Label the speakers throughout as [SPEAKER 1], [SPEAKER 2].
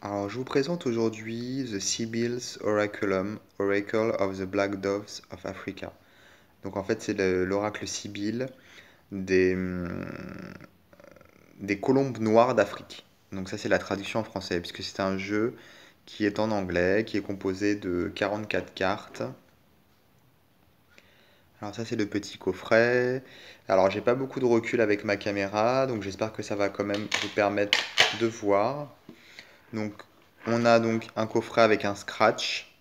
[SPEAKER 1] Alors, je vous présente aujourd'hui The Sibyl's Oraculum, Oracle of the Black Doves of Africa. Donc, en fait, c'est l'oracle Sibylle des, des colombes noires d'Afrique. Donc, ça, c'est la traduction en français, puisque c'est un jeu qui est en anglais, qui est composé de 44 cartes. Alors, ça, c'est le petit coffret. Alors, j'ai pas beaucoup de recul avec ma caméra, donc j'espère que ça va quand même vous permettre de voir. Donc, on a donc un coffret avec un scratch.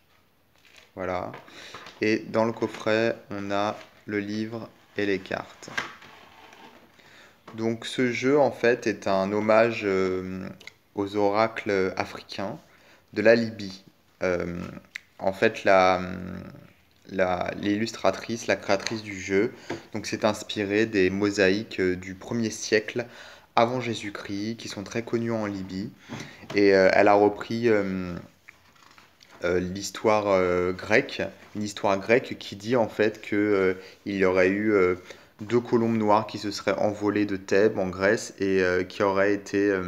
[SPEAKER 1] Voilà. Et dans le coffret, on a le livre et les cartes. Donc ce jeu, en fait, est un hommage aux oracles africains de la Libye. Euh, en fait, l'illustratrice, la créatrice du jeu, donc s'est inspirée des mosaïques du 1er siècle avant Jésus-Christ, qui sont très connues en Libye. Et elle a repris l'histoire grecque, une histoire grecque qui dit en fait que il y aurait eu deux colombes noires qui se seraient envolées de Thèbes en Grèce et qui auraient été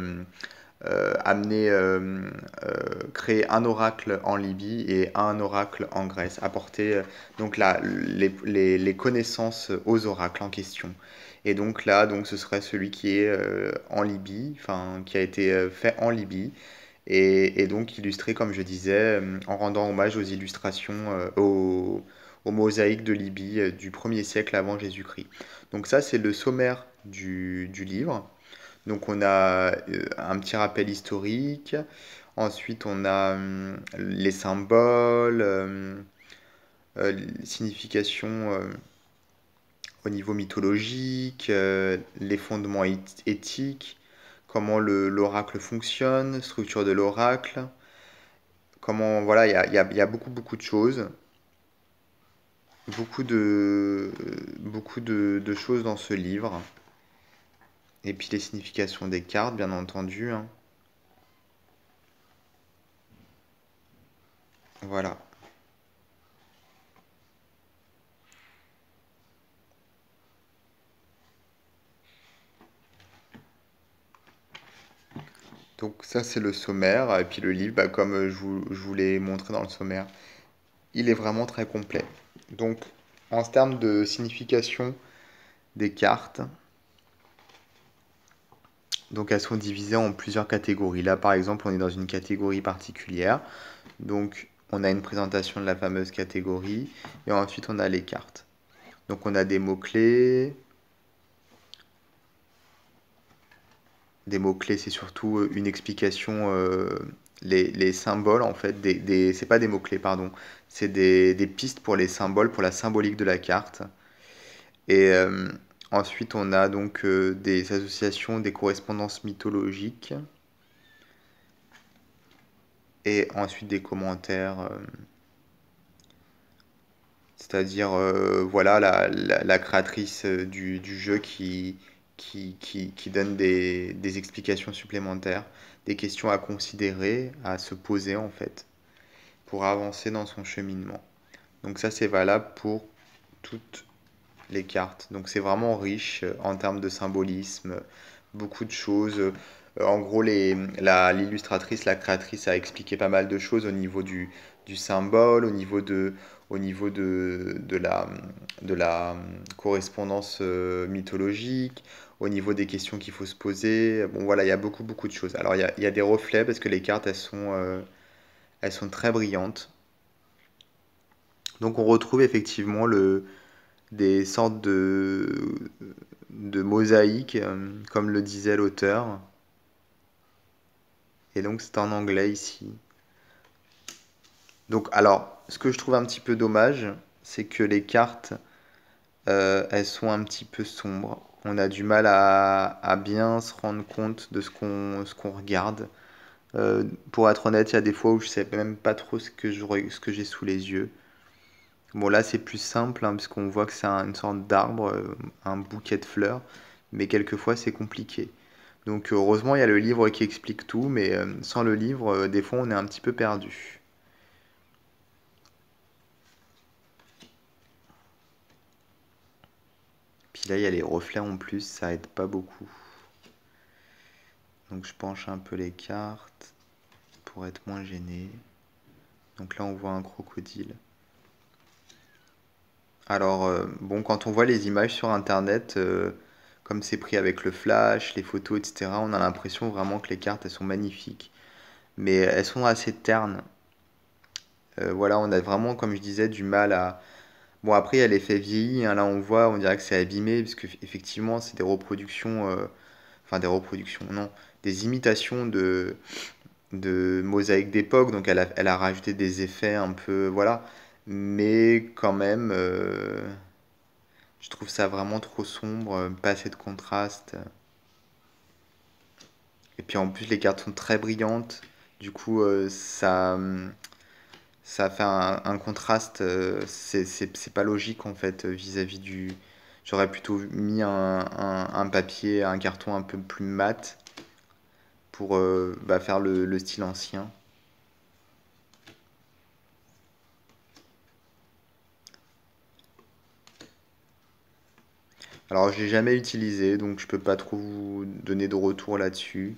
[SPEAKER 1] amenées créer un oracle en Libye et un oracle en Grèce, apporter donc les connaissances aux oracles en question. Et donc là, donc ce serait celui qui est en Libye, enfin qui a été fait en Libye et donc illustré, comme je disais, en rendant hommage aux illustrations, aux mosaïques de Libye du 1er siècle avant Jésus-Christ. Donc ça, c'est le sommaire du livre. Donc on a un petit rappel historique, ensuite on a les symboles, les significations au niveau mythologique, les fondements éthiques, comment l'oracle fonctionne, structure de l'oracle, comment, voilà, il y a beaucoup de choses, beaucoup de choses dans ce livre. Et puis les significations des cartes, bien entendu, hein. Voilà. Donc ça, c'est le sommaire. Et puis le livre, bah, comme je vous l'ai montré dans le sommaire, il est vraiment très complet. Donc, en termes de signification des cartes, donc elles sont divisées en plusieurs catégories. Là, par exemple, on est dans une catégorie particulière. Donc, on a une présentation de la fameuse catégorie. Et ensuite, on a les cartes. Donc, on a des mots-clés. Des mots-clés, c'est surtout une explication, les symboles, en fait. C'est pas des mots-clés, pardon. C'est des pistes pour les symboles, pour la symbolique de la carte. Et ensuite, on a donc des associations, des correspondances mythologiques. Et ensuite des commentaires, c'est-à-dire voilà la créatrice du jeu qui donne des explications supplémentaires, des questions à considérer, à se poser en fait, pour avancer dans son cheminement. Donc ça c'est valable pour toutes les cartes. Donc c'est vraiment riche en termes de symbolisme, beaucoup de choses. En gros, l'illustratrice, la créatrice a expliqué pas mal de choses au niveau du symbole, au niveau de la correspondance mythologique, au niveau des questions qu'il faut se poser. Bon voilà, il y a beaucoup de choses. Alors il y a des reflets parce que les cartes, elles sont très brillantes. Donc on retrouve effectivement des sortes de mosaïques, comme le disait l'auteur. Et donc c'est en anglais ici. Donc alors, ce que je trouve un petit peu dommage, c'est que les cartes, elles sont un petit peu sombres. On a du mal à bien se rendre compte de ce qu'on regarde. Pour être honnête, il y a des fois où je sais même pas trop ce que j'ai sous les yeux. Bon là c'est plus simple, hein, parce qu'on voit que c'est une sorte d'arbre, un bouquet de fleurs, mais quelquefois c'est compliqué. Donc heureusement il y a le livre qui explique tout, mais sans le livre, des fois on est un petit peu perdu. Puis là il y a les reflets en plus, ça aide pas beaucoup. Donc je penche un peu les cartes pour être moins gêné. Donc là, on voit un crocodile. Alors, bon, quand on voit les images sur Internet, comme c'est pris avec le flash, les photos, etc., on a l'impression vraiment que les cartes, elles sont magnifiques. Mais elles sont assez ternes. Voilà, on a vraiment, comme je disais, du mal à... Bon, après, il y a l'effet vieilli, hein, là, on voit, on dirait que c'est abîmé, parce que effectivement, c'est des reproductions... Enfin, des reproductions, non. Des imitations de mosaïques d'époque, donc elle a rajouté des effets un peu... Voilà. Mais quand même... je trouve ça vraiment trop sombre, pas assez de contraste. Et puis en plus, les cartes sont très brillantes. Du coup, ça fait un contraste. C'est pas logique en fait vis-à-vis du. J'aurais plutôt mis un papier, un carton un peu plus mat pour bah, faire le style ancien. Alors, je l'ai jamais utilisé, donc je peux pas trop vous donner de retour là-dessus.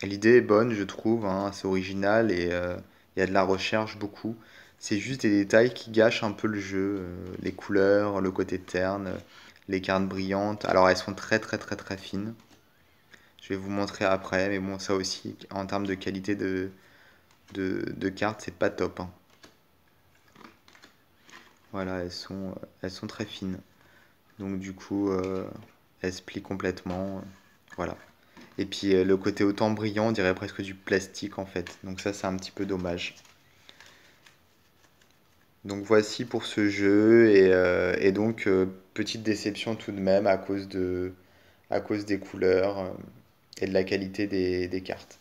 [SPEAKER 1] L'idée est bonne, je trouve, hein, c'est original et il y a de la recherche beaucoup. C'est juste des détails qui gâchent un peu le jeu, les couleurs, le côté terne, les cartes brillantes. Alors elles sont très très très très fines. Je vais vous montrer après, mais bon, ça aussi, en termes de qualité de cartes, c'est pas top, hein. Voilà, elles sont très fines. Donc du coup, elles se plient complètement. Voilà. Et puis le côté autant brillant, on dirait presque du plastique en fait. Donc ça, c'est un petit peu dommage. Donc voici pour ce jeu et donc petite déception tout de même à cause des couleurs et de la qualité des cartes.